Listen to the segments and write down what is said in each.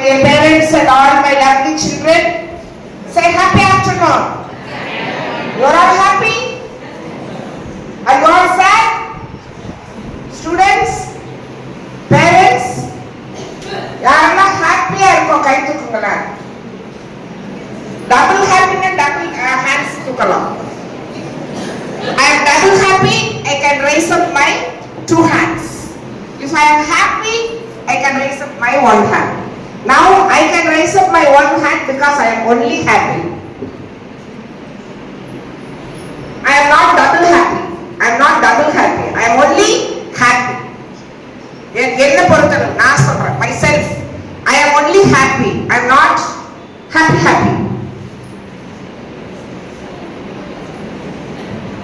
dear parents and all my lovely children. Say happy afternoon. You are all happy? Are you all sad? Students, parents, யாரெல்லாம் ஹாப்பியா இருக்கோம் கை தூக்குங்களா? Double happy and double hands தூக்கலாம். I am double happy. I can raise up my two hands. If I am happy, I can raise up my one hand. Now I can raise up my one hand because I am only happy. I am not double happy. I am not double happy. I am only happy. என்ன பொறுத்தவரை நான் சொல்றேன் myself. I am only happy. I am not happy.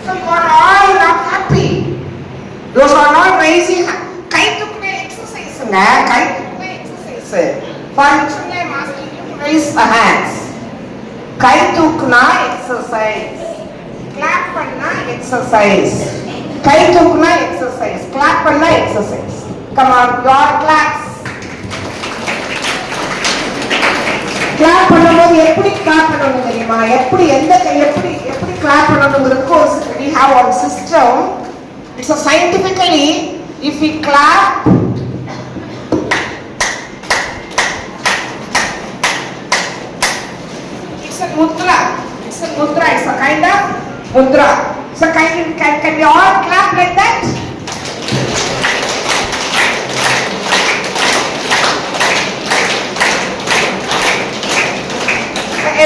So you are all not happy. Those are not raising hand. கை தூக்குன எக்ஸசைஸ்ங்க. கை தூக்குன exercise. Functionally I am asking you to raise the hands. கை தூக்குனா எக்ஸசைஸ். Clap பண்ணா exercise. கை தூக்குனா எக்ஸசைஸ். Clap பண்ணா exercise. Come on, your claps. Clap பண்ணும்போது எப்படி clap பண்ணணும் தெரியுமா? எப்படி எந்த கை எப்படி clap பண்ணணும்ங்கிறதுக்கு we have one system. It's a scientifically if we clap it's a mudra. It's a kind of mudra. So can we all clap like that?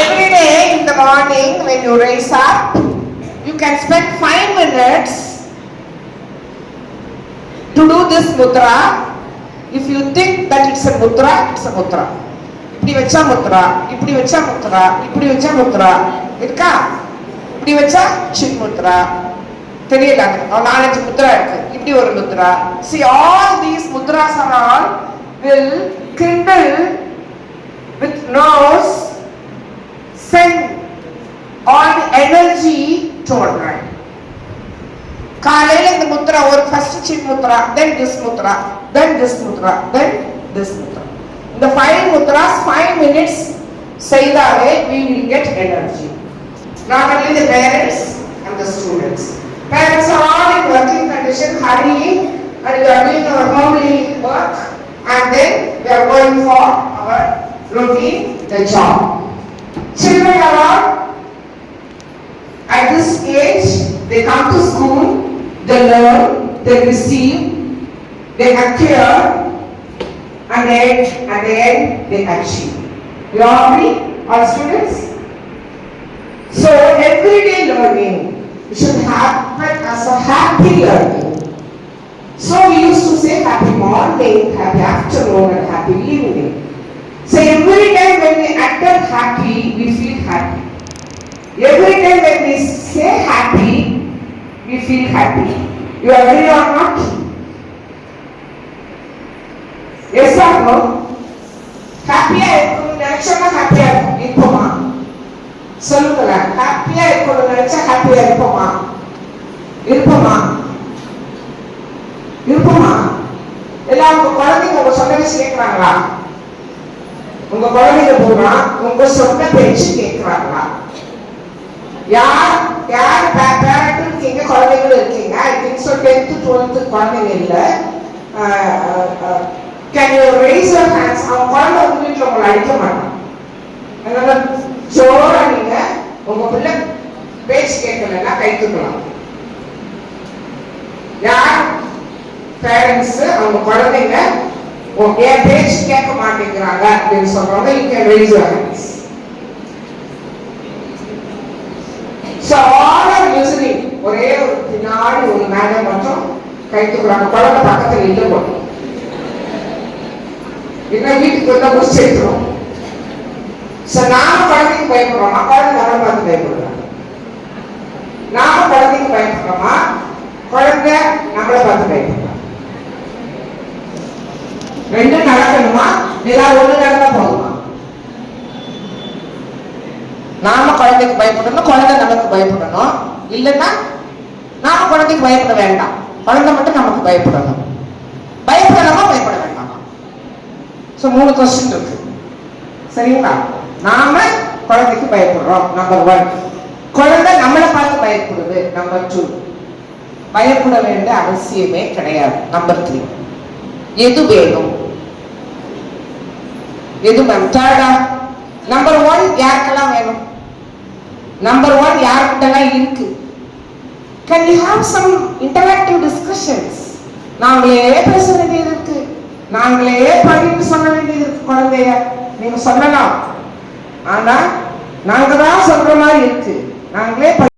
Every day in the morning when you raise up, you can spend 5 minutes to do this mudra. If you think that it's a mudra, it's a mudra. இப்படி வச்சா முத்ரா, இப்படி வச்சா முத்ரா, இப்படி வச்சா முத்ரா இருக்கா? இப்படி வச்சா சின் முத்ரா. தெரியல, 4-5 முத்ரா இருக்கு. இப்படி ஒரு Mudra. See, all these mudras are all will kindle with nose, send all the energy toward right. காலையில இந்த முத்ரா ஒரு first chin mutra, then this mutra, then this mutra, then this mutra. இந்த 5 mudras 5 minutes செய்தாலே we will get energy. Not only the parents and the students. Parents are all in working condition, hurrying, and we are doing our homely work, and then we are going for our routine, the job. Children are all at this age, they come to school, they learn, they receive, they acquire, and then they achieve. You all agree, all students? So everyday learning should happen as a happy learning. So we used to say happy morning, happy afternoon, and happy evening. So every time when we act happy, we feel happy. Every time when we say happy, we feel happy. You agree or not? Yes or no? Happy-ஆ இருக்கணும் நினைச்சோம்னா ஹாப்பியா இருப்போமா? சொல்லுங்களா, ஹாப்பியா இருக்கணும் நினைச்சா ஹாப்பியா இருப்போமா? எல்லாம் உங்க குழந்தைங்க உங்க சொன்ன பேச்சு கேட்கறாங்களா? உங்க குழந்தைங்க போனா உங்க சொன்ன பேச்சு கேட்கறாங்களா? யார் பேரண்ட் இருக்கீங்க, குழந்தைங்களும் இருக்கீங்க. I think so 10th 12th குழந்தைங்க இல்லை. Can you race your hands? அவங்க குழந்தை உங்க வீட்டில் உங்களை அடிக்க மாட்டாங்க. அதனால ஜோரா நீங்க உங்க பிள்ளை பேச்சு கேட்கலன்னா கை தூக்கலாம். யார் பேரண்ட்ஸ் அவங்க குழந்தைங்க என் பேச்சு கேட்க மாட்டேங்கிறாங்க அப்படின்னு சொல்றவங்க you can raise your hands. So all are listening. ஒரே ஒரு பின்னாடி ஒரு மேடம் மட்டும் கை தூக்குறாங்க. குழந்தை பக்கத்துல இல்லை போட்டு இன்னும் வீட்டுக்கு வந்தா முடிச்சிருக்கிறோம். ஸோ நாம குழந்தைக்கு பயப்படுறோமா, குழந்தை நம்மளை பார்த்து பயப்படுறாங்க? நாம குழந்தைக்கு பயப்படுறோமா, குழந்தை நம்மளை பார்த்து பயப்படுறாங்க? ரெண்டும் நடக்கணுமா, ஏதாவது ஒண்ணு நடந்தா போதுமா? நாம குழந்தைக்கு பயப்படணும், குழந்தை நமக்கு பயப்படணும். இல்லைன்னா நாம குழந்தைக்கு பயப்பட வேண்டாம், குழந்தை மட்டும் நமக்கு பயப்படணும். பயப்படலாமா பயப்பட வேண்டாமா? ஸோ 3 கொஸ்டின் இருக்கு. சரிங்களா? நாம குழந்தைக்கு பயப்படுறோம், நம்பர் 1. குழந்தை நம்மளை பார்த்து பயப்படுது, நம்பர் 2. பயப்பட வேண்டிய அவசியமே கிடையாது, நம்பர் 3. எது வேணும்? எது மேம்? தேர்டா? நம்பர் 1 யாருக்கெல்லாம் வேணும்? நம்பர் 1 யாருக்கிட்டலாம் இருக்கு? Can we have some interactive discussions? நாங்களே பேச வேண்டியது இருக்கு, நாங்களே படின்னு சொல்ல வேண்டியது இருக்கு. குழந்தைய நீங்க சொல்லலாம், ஆனா நாங்க தான் சொல்ற மாதிரி இருக்கு. நாங்களே